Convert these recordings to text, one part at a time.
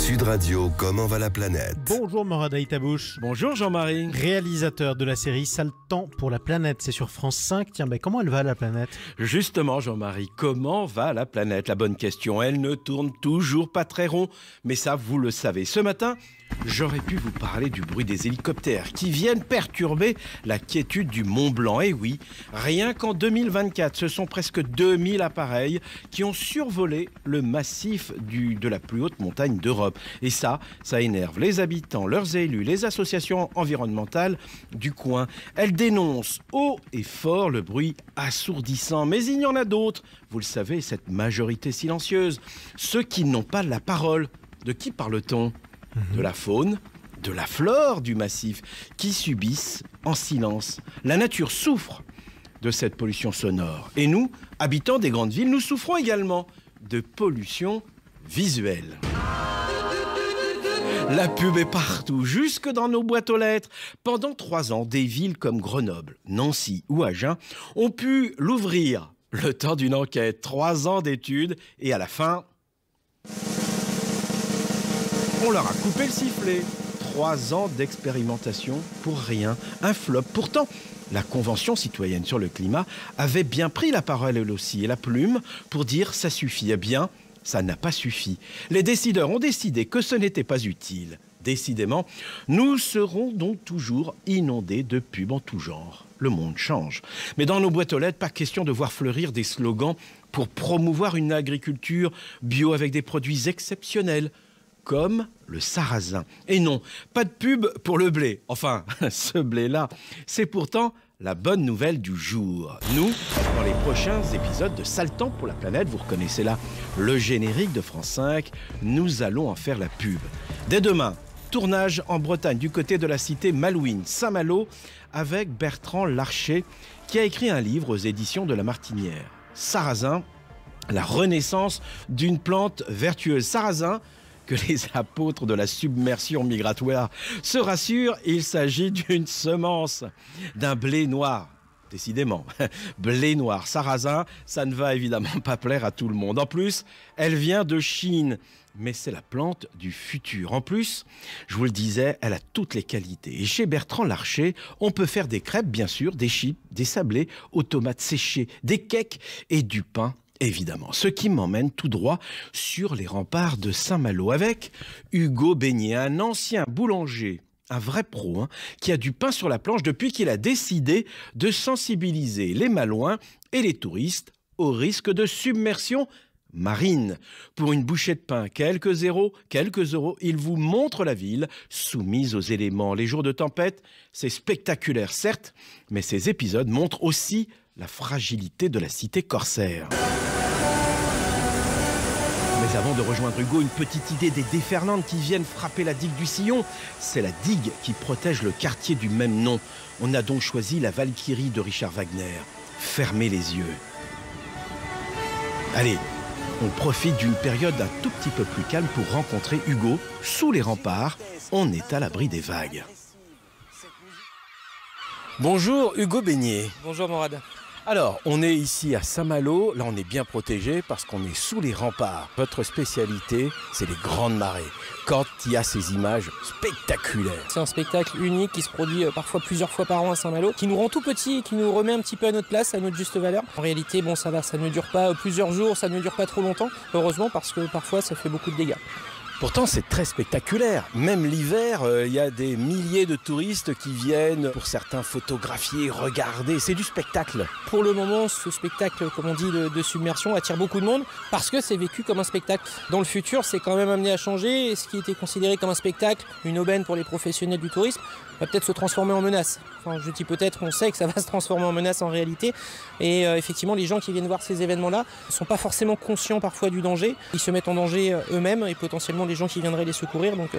Sud Radio, comment va la planète? Bonjour Morad Aïtabouche. Bonjour Jean-Marie. Réalisateur de la série Sale temps pour la planète, c'est sur France 5. Tiens, comment elle va la planète? Justement Jean-Marie, comment va la planète? La bonne question, elle ne tourne toujours pas très rond, mais ça vous le savez. Ce matin, j'aurais pu vous parler du bruit des hélicoptères qui viennent perturber la quiétude du Mont Blanc. Et oui, rien qu'en 2024, ce sont presque 2000 appareils qui ont survolé le massif de la plus haute montagne d'Europe. Et ça énerve les habitants, leurs élus, les associations environnementales du coin. Elles dénoncent haut et fort le bruit assourdissant. Mais il y en a d'autres, vous le savez, cette majorité silencieuse, ceux qui n'ont pas la parole. De qui parle-t-on ? De la faune, de la flore du massif, qui subissent en silence. La nature souffre de cette pollution sonore. Et nous, habitants des grandes villes, nous souffrons également de pollution visuelle. La pub est partout, jusque dans nos boîtes aux lettres. Pendant 3 ans, des villes comme Grenoble, Nancy ou Agen ont pu l'ouvrir le temps d'une enquête. 3 ans d'études et à la fin, on leur a coupé le sifflet. 3 ans d'expérimentation pour rien, un flop. Pourtant, la Convention citoyenne sur le climat avait bien pris la parole elle aussi et la plume pour dire ça suffit. Eh bien, ça n'a pas suffi. Les décideurs ont décidé que ce n'était pas utile. Décidément, nous serons donc toujours inondés de pubs en tout genre. Le monde change. Mais dans nos boîtes aux lettres, pas question de voir fleurir des slogans pour promouvoir une agriculture bio avec des produits exceptionnels, comme le sarrasin. Et non, pas de pub pour le blé. Enfin, ce blé-là, c'est pourtant la bonne nouvelle du jour. Nous, dans les prochains épisodes de Sale temps pour la planète, vous reconnaissez là le générique de France 5, nous allons en faire la pub. Dès demain, tournage en Bretagne du côté de la cité Malouine, Saint-Malo, avec Bertrand Larcher, qui a écrit un livre aux éditions de La Martinière. Sarrasin, la renaissance d'une plante vertueuse. Sarrasin, que les apôtres de la submersion migratoire se rassurent, il s'agit d'une semence, d'un blé noir. Décidément, blé noir, sarrasin, ça ne va évidemment pas plaire à tout le monde. En plus, elle vient de Chine, mais c'est la plante du futur. En plus, je vous le disais, elle a toutes les qualités. Et chez Bertrand Larcher, on peut faire des crêpes, bien sûr, des chips, des sablés aux tomates séchées, des cakes et du pain. Évidemment, ce qui m'emmène tout droit sur les remparts de Saint-Malo avec Hugo Beignet, un ancien boulanger, un vrai pro, qui a du pain sur la planche depuis qu'il a décidé de sensibiliser les Malouins et les touristes au risque de submersion marine. Pour une bouchée de pain, quelques euros, il vous montre la ville soumise aux éléments. Les jours de tempête, c'est spectaculaire certes, mais ces épisodes montrent aussi la fragilité de la cité corsaire. Mais avant de rejoindre Hugo, une petite idée des déferlantes qui viennent frapper la digue du Sillon. C'est la digue qui protège le quartier du même nom. On a donc choisi la Valkyrie de Richard Wagner. Fermez les yeux. Allez, on profite d'une période un tout petit peu plus calme pour rencontrer Hugo. Sous les remparts, on est à l'abri des vagues. Bonjour Hugo Beignet. Bonjour Morad. Alors, on est ici à Saint-Malo, là on est bien protégé parce qu'on est sous les remparts. Votre spécialité, c'est les grandes marées, quand il y a ces images spectaculaires. C'est un spectacle unique qui se produit parfois plusieurs fois par an à Saint-Malo, qui nous rend tout petits et qui nous remet un petit peu à notre place, à notre juste valeur. En réalité, ça va, ça ne dure pas plusieurs jours, ça ne dure pas trop longtemps, heureusement, parce que parfois ça fait beaucoup de dégâts. Pourtant, c'est très spectaculaire. Même l'hiver, il y a des milliers de touristes qui viennent, pour certains, photographier, regarder. C'est du spectacle. Pour le moment, ce spectacle, comme on dit, de submersion attire beaucoup de monde parce que c'est vécu comme un spectacle. Dans le futur, c'est quand même amené à changer. Et ce qui était considéré comme un spectacle, une aubaine pour les professionnels du tourisme, va peut-être se transformer en menace. Enfin, je dis peut-être, on sait que ça va se transformer en menace en réalité. Et effectivement, les gens qui viennent voir ces événements-là ne sont pas forcément conscients parfois du danger. Ils se mettent en danger eux-mêmes et potentiellement les gens qui viendraient les secourir. Donc,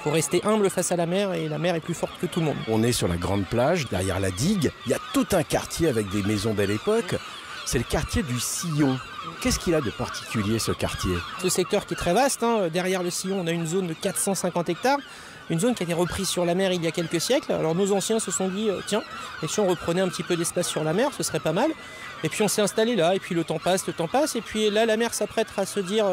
faut rester humble face à la mer et la mer est plus forte que tout le monde. On est sur la grande plage, derrière la digue. Il y a tout un quartier avec des maisons belle époque. C'est le quartier du Sillon. Qu'est-ce qu'il a de particulier, ce quartier? Ce secteur qui est très vaste, derrière le Sillon, on a une zone de 450 hectares. Une zone qui a été reprise sur la mer il y a quelques siècles. Alors nos anciens se sont dit, tiens, et si on reprenait un petit peu d'espace sur la mer, ce serait pas mal. Et puis on s'est installé là, et puis le temps passe, et puis là la mer s'apprête à se dire,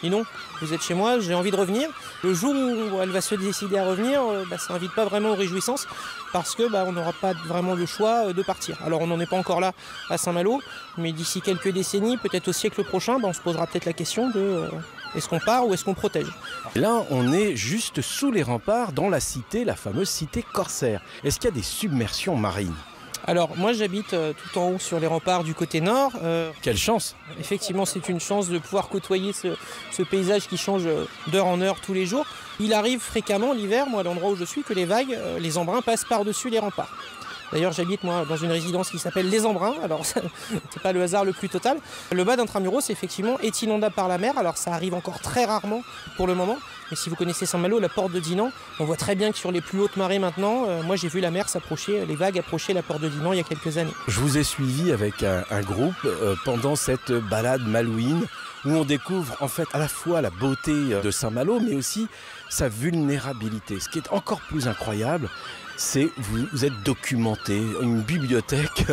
dis non, vous êtes chez moi, j'ai envie de revenir. Le jour où elle va se décider à revenir, ça n'invite pas vraiment aux réjouissances parce que on n'aura pas vraiment le choix de partir. Alors on n'en est pas encore là à Saint-Malo, mais d'ici quelques décennies, peut-être au siècle prochain, on se posera peut-être la question de est-ce qu'on part ou est-ce qu'on protège. Là, on est juste sous les remparts dans la cité, la fameuse cité corsaire. Est-ce qu'il y a des submersions marines ? Alors moi j'habite tout en haut sur les remparts du côté nord. Quelle chance! Effectivement c'est une chance de pouvoir côtoyer ce paysage qui change d'heure en heure tous les jours. Il arrive fréquemment l'hiver, moi à l'endroit où je suis, que les vagues, les embruns passent par-dessus les remparts. D'ailleurs j'habite moi dans une résidence qui s'appelle Les Embruns, alors c'est pas le hasard le plus total. Le bas d'Intramuros effectivement est inondable par la mer, alors ça arrive encore très rarement pour le moment. Mais si vous connaissez Saint-Malo, la porte de Dinan, on voit très bien que sur les plus hautes marées maintenant, moi j'ai vu la mer s'approcher, les vagues approcher la porte de Dinan il y a quelques années. Je vous ai suivi avec un groupe pendant cette balade malouine où on découvre en fait à la fois la beauté de Saint-Malo mais aussi sa vulnérabilité. Ce qui est encore plus incroyable, c'est vous êtes documenté, une bibliothèque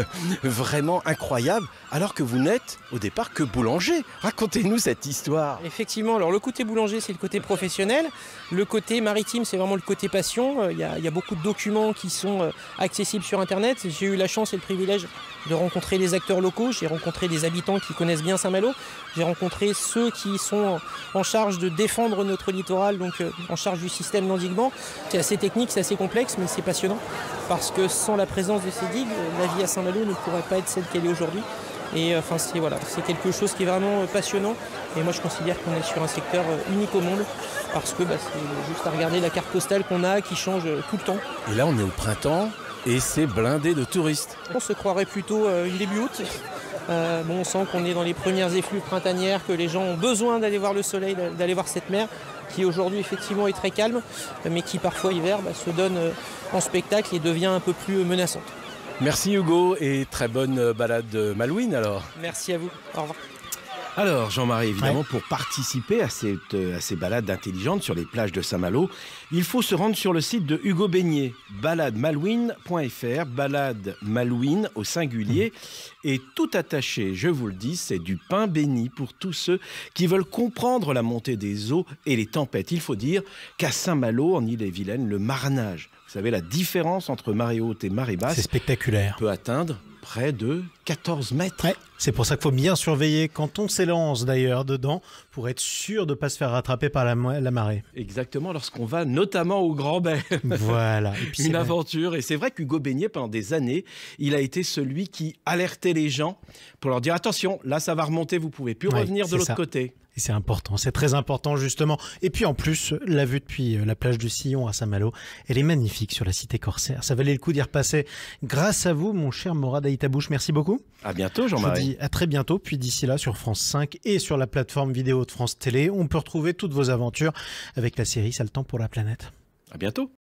vraiment incroyable, alors que vous n'êtes au départ que boulanger. Racontez-nous cette histoire. Effectivement, alors le côté boulanger, c'est le côté professionnel. Le côté maritime, c'est vraiment le côté passion. Il y a beaucoup de documents qui sont accessibles sur Internet. J'ai eu la chance et le privilège de rencontrer les acteurs locaux. J'ai rencontré des habitants qui connaissent bien Saint-Malo. J'ai rencontré ceux qui sont en charge de défendre notre littoral, donc en charge du système d'endiguement. C'est assez technique, c'est assez complexe, mais c'est passionnant. Parce que sans la présence de ces digues, la vie à Saint-Malo ne pourrait pas être celle qu'elle est aujourd'hui. Et c'est quelque chose qui est vraiment passionnant. Et moi je considère qu'on est sur un secteur unique au monde parce que c'est juste à regarder la carte postale qu'on a qui change tout le temps. Et là on est au printemps et c'est blindé de touristes. On se croirait plutôt une début août. On sent qu'on est dans les premières effluves printanières, que les gens ont besoin d'aller voir le soleil, d'aller voir cette mer qui aujourd'hui effectivement est très calme, mais qui parfois hiver se donne en spectacle et devient un peu plus menaçante. Merci Hugo et très bonne balade malouine alors. Merci à vous, au revoir. Alors Jean-Marie, évidemment, pour participer à ces balades intelligentes sur les plages de Saint-Malo, il faut se rendre sur le site de Hugo Beignet, baladeMalouine.fr, balade malouine au singulier, et tout attaché, je vous le dis, c'est du pain béni pour tous ceux qui veulent comprendre la montée des eaux et les tempêtes. Il faut dire qu'à Saint-Malo, en Ille-et-Vilaine, le marnage, vous savez, la différence entre marée haute et marée basse, c'est spectaculaire, peut atteindre près de 14 mètres. Ouais, c'est pour ça qu'il faut bien surveiller quand on s'élance d'ailleurs dedans pour être sûr de ne pas se faire rattraper par la marée. Exactement, lorsqu'on va notamment au Grand Bay. Voilà. Et puis une aventure. Et c'est vrai qu'Hugo Beignet, pendant des années, il a été celui qui alertait les gens pour leur dire attention, là ça va remonter, vous ne pouvez plus revenir de l'autre côté. Et c'est important, c'est très important justement. Et puis en plus, la vue depuis la plage du Sillon à Saint-Malo, elle est magnifique sur la cité corsaire. Ça valait le coup d'y repasser grâce à vous, mon cher Morad Aïtabouche. Merci beaucoup. À bientôt, Jean-Marie. Je vous dis à très bientôt. Puis d'ici là, sur France 5 et sur la plateforme vidéo de France Télé, on peut retrouver toutes vos aventures avec la série Ça le temps pour la planète. À bientôt.